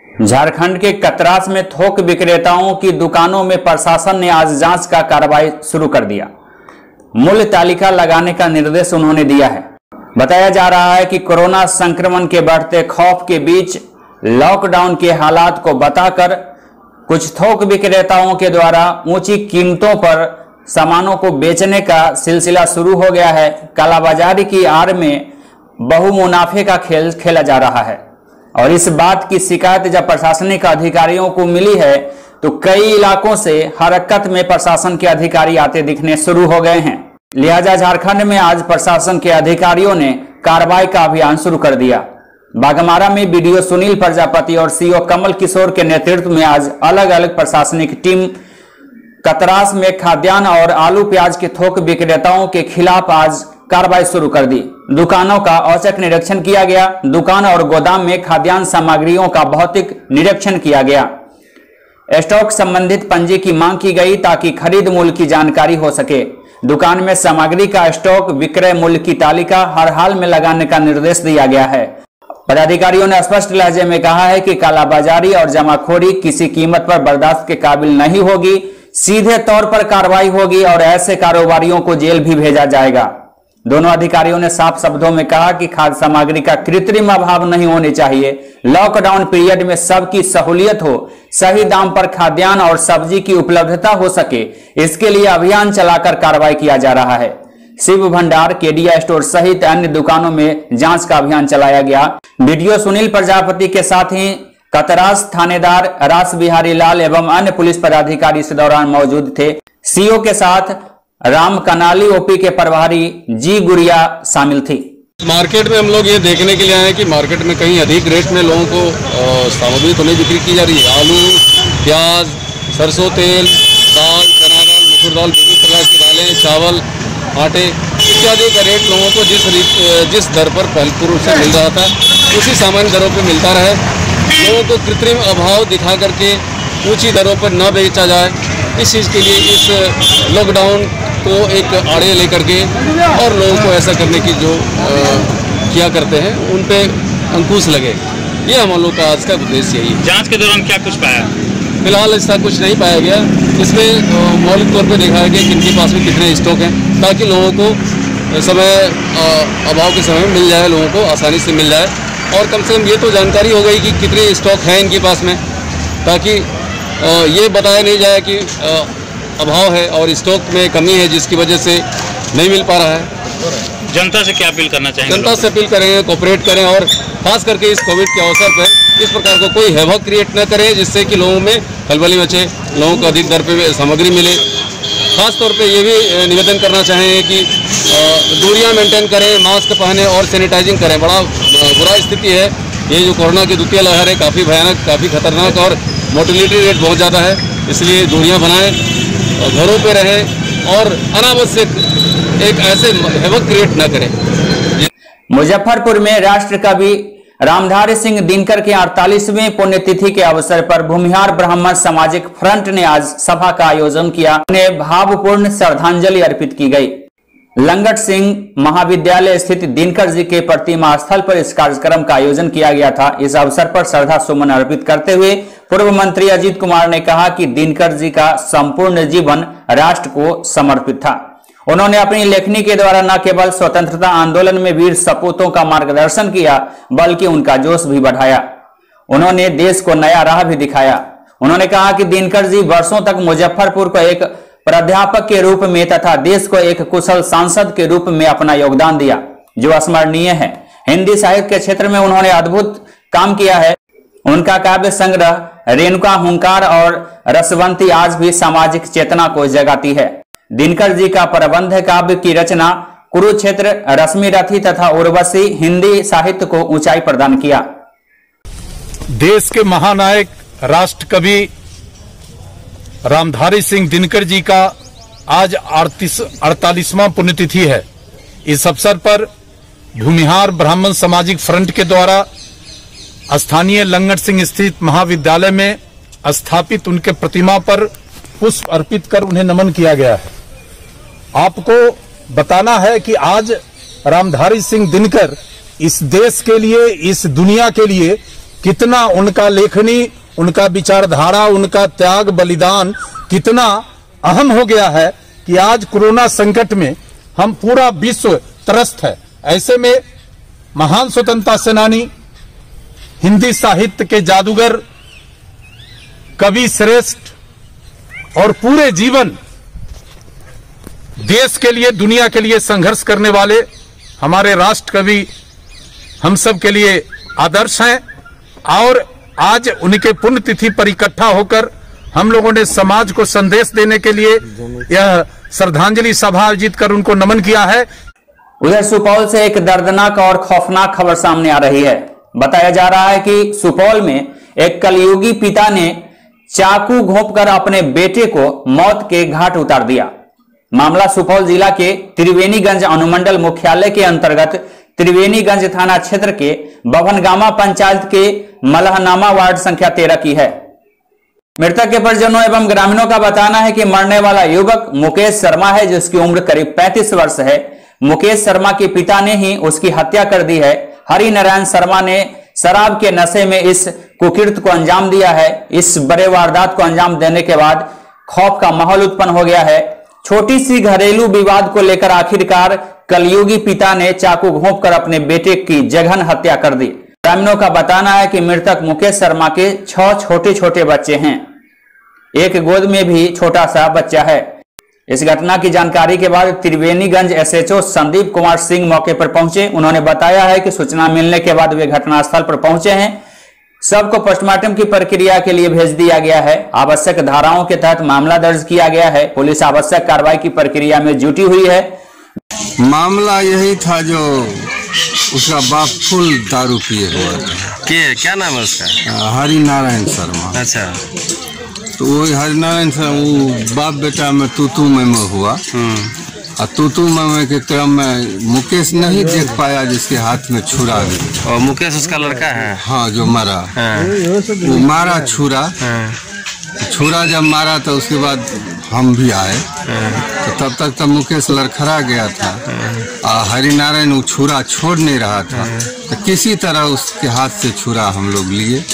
झारखंड के कतरास में थोक विक्रेताओं की दुकानों में प्रशासन ने आज जांच का कार्रवाई शुरू कर दिया। मूल्य तालिका लगाने का निर्देश उन्होंने दिया है। बताया जा रहा है कि कोरोना संक्रमण के बढ़ते खौफ के बीच लॉकडाउन के हालात को बताकर कुछ थोक विक्रेताओं के द्वारा ऊंची कीमतों पर सामानों को बेचने का सिलसिला शुरू हो गया है। कालाबाजारी की आड़ में बहुमुनाफे का खेल खेला जा रहा है और इस बात की शिकायत जब प्रशासनिक अधिकारियों को मिली है तो कई इलाकों से हरकत में प्रशासन के अधिकारी आते दिखने शुरू हो गए हैं। लिहाजा झारखंड में आज प्रशासन के अधिकारियों ने कार्रवाई का अभियान शुरू कर दिया। बाघमारा में बीडीओ सुनील प्रजापति और सीओ कमल किशोर के नेतृत्व में आज अलग अलग प्रशासनिक टीम कतरास में खाद्यान्न और आलू प्याज के थोक विक्रेताओं के खिलाफ आज कार्रवाई शुरू कर दी। दुकानों का औचक निरीक्षण किया गया। दुकान और गोदाम में खाद्यान्न सामग्रियों का भौतिक निरीक्षण किया गया। स्टॉक संबंधित पंजी की मांग की गई ताकि खरीद मूल्य की जानकारी हो सके। दुकान में सामग्री का स्टॉक, विक्रय मूल्य की तालिका हर हाल में लगाने का निर्देश दिया गया है। पदाधिकारियों ने स्पष्ट लहजे में कहा है कि कालाबाजारी और जमाखोरी किसी कीमत पर बर्दाश्त के काबिल नहीं होगी। सीधे तौर पर कार्रवाई होगी और ऐसे कारोबारियों को जेल भी भेजा जाएगा। दोनों अधिकारियों ने साफ शब्दों में कहा कि खाद्य सामग्री का कृत्रिम अभाव नहीं होने चाहिए। लॉकडाउन पीरियड में सबकी सहूलियत हो, सही दाम पर खाद्यान्न और सब्जी की उपलब्धता हो सके, इसके लिए अभियान चलाकर कार्रवाई किया जा रहा है। शिव भंडार, केडिया स्टोर सहित अन्य दुकानों में जांच का अभियान चलाया गया। बीडीओ सुनील प्रजापति के साथ ही कतरास थानेदार रास बिहारी लाल एवं अन्य पुलिस पदाधिकारी इस दौरान मौजूद थे। सीओ के साथ राम कनाली ओपी के प्रभारी जी गुड़िया शामिल थी। मार्केट में हम लोग ये देखने के लिए आए हैं कि मार्केट में कहीं अधिक रेट में लोगों को सामग्री तो नहीं बिक्री की जा रही है। आलू, प्याज, सरसों तेल, दाल, चना दाल, मसूर दाल, विभिन्न प्रकार की दालें, चावल, आटे इत्यादि का रेट लोगों को जिस दर पर पूर्व से मिल रहा था उसी सामान्य दरों पर मिलता रहे। लोगों को कृत्रिम अभाव दिखा करके ऊंची दरों पर न बेचा जाए, इस चीज़ के लिए इस लॉकडाउन को एक आड़े लेकर के और लोगों को ऐसा करने की जो किया करते हैं उन पे अंकुश लगे, ये हम लोग का आज का उद्देश्य यही है। जांच के दौरान क्या कुछ पाया? फिलहाल ऐसा कुछ नहीं पाया गया। इसमें मौलिक तौर पे देखा गया कि इनके पास में कितने स्टॉक हैं ताकि लोगों को समय अभाव के समय में मिल जाए, लोगों को आसानी से मिल जाए और कम से कम ये तो जानकारी हो गई कि कितने स्टॉक हैं इनके पास में, ताकि ये बताया नहीं जाए कि अभाव है और स्टॉक में कमी है जिसकी वजह से नहीं मिल पा रहा है। जनता से क्या अपील करना चाहेंगे? जनता से अपील करेंगे कोऑपरेट करें और खास करके इस कोविड के अवसर पर इस प्रकार को कोई हैवक क्रिएट न करें जिससे कि लोगों में खलबली मचे, लोगों को अधिक दर पे सामग्री मिले। खास तौर पे ये भी निवेदन करना चाहेंगे कि दूरियां मेंटेन करें, मास्क पहने और सैनिटाइजिंग करें। बड़ा बुरा स्थिति है, ये जो कोरोना की द्वितीय लहर है काफ़ी भयानक, काफ़ी खतरनाक और मोर्टेलिटी रेट बहुत ज़्यादा है, इसलिए दूरियां बनाएं, घरों पे रहें और अनावश्यक एक ऐसे हैवक क्रिएट न करें। मुजफ्फरपुर में राष्ट्र कवि रामधारी सिंह दिनकर के 48वें पुण्यतिथि के अवसर पर भूमिहार ब्राह्मण सामाजिक फ्रंट ने आज सभा का आयोजन किया। उन्हें भावपूर्ण श्रद्धांजलि अर्पित की गई। लंगट सिंह महाविद्यालय स्थित दिनकर जी के प्रतिमा स्थल पर इस कार्यक्रम का आयोजन किया गया था। इस अवसर पर श्रद्धा सुमन अर्पित करते हुए पूर्व मंत्री अजीत कुमार ने कहा कि दिनकर जी का संपूर्ण जीवन राष्ट्र को समर्पित था। उन्होंने अपनी लेखनी के द्वारा न केवल स्वतंत्रता आंदोलन में वीर सपूतों का मार्गदर्शन किया बल्कि उनका जोश भी बढ़ाया। उन्होंने देश को नया राह भी दिखाया। उन्होंने कहा कि दिनकर जी वर्षों तक मुजफ्फरपुर को एक प्राध्यापक के रूप में तथा देश को एक कुशल सांसद के रूप में अपना योगदान दिया जो स्मरणीय है। हिंदी साहित्य के क्षेत्र में उन्होंने अद्भुत काम किया है। उनका काव्य संग्रह रेणुका हुंकार और रसवंती आज भी सामाजिक चेतना को जगाती है। दिनकर जी का प्रबंध काव्य की रचना कुरुक्षेत्र, रश्मि रथी तथा उर्वशी हिंदी साहित्य को ऊंचाई प्रदान किया। देश के महानायक राष्ट्र कवि रामधारी सिंह दिनकर जी का आज 48वां पुण्यतिथि है। इस अवसर पर भूमिहार ब्राह्मण सामाजिक फ्रंट के द्वारा स्थानीय लंगट सिंह स्थित महाविद्यालय में स्थापित उनके प्रतिमा पर पुष्प अर्पित कर उन्हें नमन किया गया है। आपको बताना है कि आज रामधारी सिंह दिनकर इस देश के लिए, इस दुनिया के लिए कितना उनका लेखनी, उनका विचारधारा, उनका त्याग बलिदान कितना अहम हो गया है कि आज कोरोना संकट में हम पूरा विश्व त्रस्त है। ऐसे में महान स्वतंत्रता सेनानी, हिंदी साहित्य के जादूगर, कवि श्रेष्ठ और पूरे जीवन देश के लिए, दुनिया के लिए संघर्ष करने वाले हमारे राष्ट्र कवि हम सब के लिए आदर्श हैं। और आज उनके पुण्यतिथि पर इकट्ठा होकर हम लोगों ने समाज को संदेश देने के लिए यह श्रद्धांजलि सभा आयोजित कर उनको नमन किया है। उधर सुपौल से एक दर्दनाक और खौफनाक खबर सामने आ रही है। बताया जा रहा है कि सुपौल में एक कलयुगी पिता ने चाकू घोंपकर अपने बेटे को मौत के घाट उतार दिया। मामला सुपौल जिला के त्रिवेणीगंज अनुमंडल मुख्यालय के अंतर्गत त्रिवेणीगंज थाना क्षेत्र के बभनगामा पंचायत के मलहनामा वार्ड संख्या 13 की है। मृतक के परिजनों एवं ग्रामीणों का बताना है कि मरने वाला युवक मुकेश शर्मा है, जिसकी उम्र करीब 35 वर्ष है। मुकेश शर्मा के पिता ने ही उसकी हत्या कर दी है। हरि नारायण शर्मा ने शराब के नशे में इस कुकृत्य को अंजाम दिया है। इस बड़े वारदात को अंजाम देने के बाद खौफ का माहौल उत्पन्न हो गया है। छोटी सी घरेलू विवाद को लेकर आखिरकार कलयुगी पिता ने चाकू घोंपकर अपने बेटे की जघन हत्या कर दी। ग्रामीणों का बताना है कि मृतक मुकेश शर्मा के 6 छोटे छोटे बच्चे हैं, एक गोद में भी छोटा सा बच्चा है। इस घटना की जानकारी के बाद त्रिवेणीगंज एसएचओ संदीप कुमार सिंह मौके पर पहुंचे। उन्होंने बताया है कि सूचना मिलने के बाद वे घटनास्थल पर पहुंचे हैं। सबको पोस्टमार्टम की प्रक्रिया के लिए भेज दिया गया है। आवश्यक धाराओं के तहत मामला दर्ज किया गया है। पुलिस आवश्यक कार्रवाई की प्रक्रिया में जुटी हुई है। मामला यही था जो उसका बाप फुल दारू पिए हुआ था। क्या नाम है उसका? हरि नारायण शर्मा। अच्छा, तो वही हरि नारायण शर्मा वो बाप बेटा में तूतू में हुआ। और तूतू में के क्रम में मुकेश नहीं देख पाया जिसके हाथ में छुरा गया। और मुकेश उसका लड़का है? हाँ, जो मारा। हाँ। वो मारा छुरा। हाँ। छुरा जब मारा तो उसके बाद हम भी आए। तो तब तक तो मुकेश लड़खड़ा गया था। और हरिनारायण वो छुरा छोड़ नहीं रहा था। तो किसी तरह उसके हाथ से छुरा हम लोग लिए।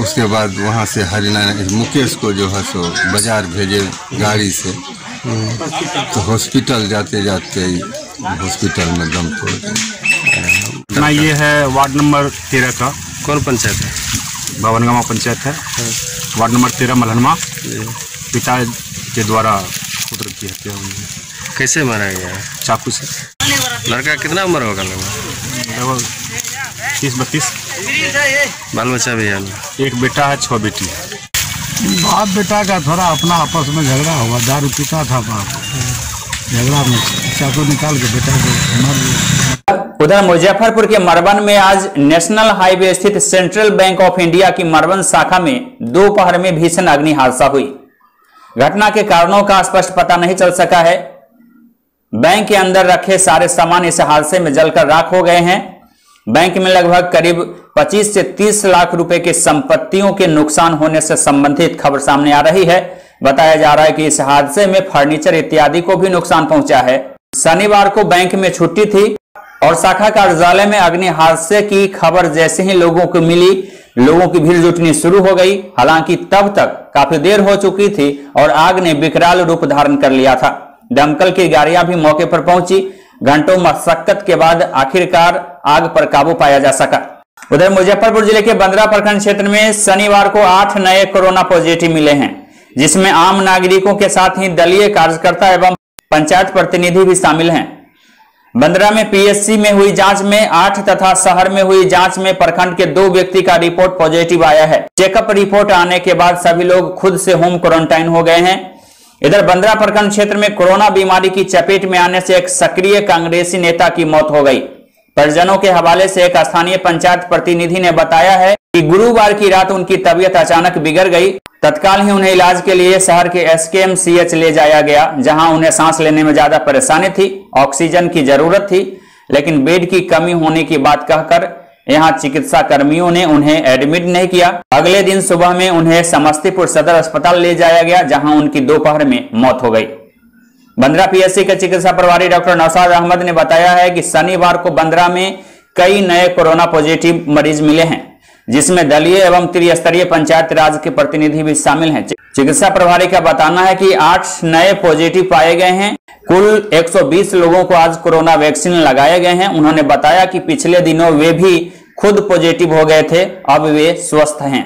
उसके बाद वहाँ से हरिनारायण मुकेश को जो है सो बाजार भेजे गाड़ी से। तो हॉस्पिटल जाते जाते हॉस्पिटल में दम तोड़ गया। ये है वार्ड नंबर 13 का। कौन पंचायत है? बभनगामा पंचायत है। Ward number 13 मलहनमा। पिता के द्वारा पुत्र की हत्या हुई है। कैसे मारा गया? चाकू से। लड़का कितना उम्र होगा? लगभग 30-32। बाल बच्चा भी है? एक बेटा है, 6 बेटी है। बाप बेटा का थोड़ा अपना आपस में झगड़ा हुआ। दारू पीता था बाप, झगड़ा में चाकू निकाल के बेटा को मार दिया। उधर मुजफ्फरपुर के मरवन में आज नेशनल हाईवे स्थित सेंट्रल बैंक ऑफ इंडिया की मरवन शाखा में दोपहर में भीषण अग्नि हादसा हुई। घटना के कारणों का स्पष्ट पता नहीं चल सका है। बैंक के अंदर रखे सारे सामान इस हादसे में जलकर राख हो गए हैं। बैंक में लगभग करीब 25 से 30 लाख रुपए की संपत्तियों के नुकसान होने से संबंधित खबर सामने आ रही है। बताया जा रहा है कि इस हादसे में फर्नीचर इत्यादि को भी नुकसान पहुंचा है। शनिवार को बैंक में छुट्टी थी और शाखा कार्यालय में अग्नि हादसे की खबर जैसे ही लोगों को मिली, लोगों की भीड़ जुटनी शुरू हो गई। हालांकि तब तक काफी देर हो चुकी थी और आग ने विकराल रूप धारण कर लिया था। दमकल की गाड़ियां भी मौके पर पहुंची। घंटों मशक्कत के बाद आखिरकार आग पर काबू पाया जा सका। उधर मुजफ्फरपुर जिले के बंदरा प्रखंड क्षेत्र में शनिवार को 8 नए कोरोना पॉजिटिव मिले हैं, जिसमें आम नागरिकों के साथ ही दलीय कार्यकर्ता एवं पंचायत प्रतिनिधि भी शामिल हैं। बंदरा में पीएचसी में हुई जांच में 8 तथा शहर में हुई जांच में प्रखंड के 2 व्यक्ति का रिपोर्ट पॉजिटिव आया है। चेकअप रिपोर्ट आने के बाद सभी लोग खुद से होम क्वारंटाइन हो गए हैं। इधर बंदरा प्रखंड क्षेत्र में कोरोना बीमारी की चपेट में आने से एक सक्रिय कांग्रेसी नेता की मौत हो गई। परिजनों के हवाले से एक स्थानीय पंचायत प्रतिनिधि ने बताया है कि गुरुवार की रात उनकी तबीयत अचानक बिगड़ गई। तत्काल ही उन्हें इलाज के लिए शहर के SKMCH ले जाया गया, जहां उन्हें सांस लेने में ज्यादा परेशानी थी, ऑक्सीजन की जरूरत थी, लेकिन बेड की कमी होने की बात कहकर यहां चिकित्सा कर्मियों ने उन्हें एडमिट नहीं किया। अगले दिन सुबह में उन्हें समस्तीपुर सदर अस्पताल ले जाया गया, जहां उनकी दोपहर में मौत हो गई। बंदरा PSC के चिकित्सा प्रभारी डॉक्टर नौशाद अहमद ने बताया है कि शनिवार को बंदरा में कई नए कोरोना पॉजिटिव मरीज मिले हैं, जिसमें दलीय एवं त्रिस्तरीय पंचायत राज के प्रतिनिधि भी शामिल हैं। चिकित्सा प्रभारी का बताना है कि 8 नए पॉजिटिव पाए गए हैं। कुल 120 लोगों को आज कोरोना वैक्सीन लगाए गए हैं। उन्होंने बताया कि पिछले दिनों वे भी खुद पॉजिटिव हो गए थे, अब वे स्वस्थ हैं।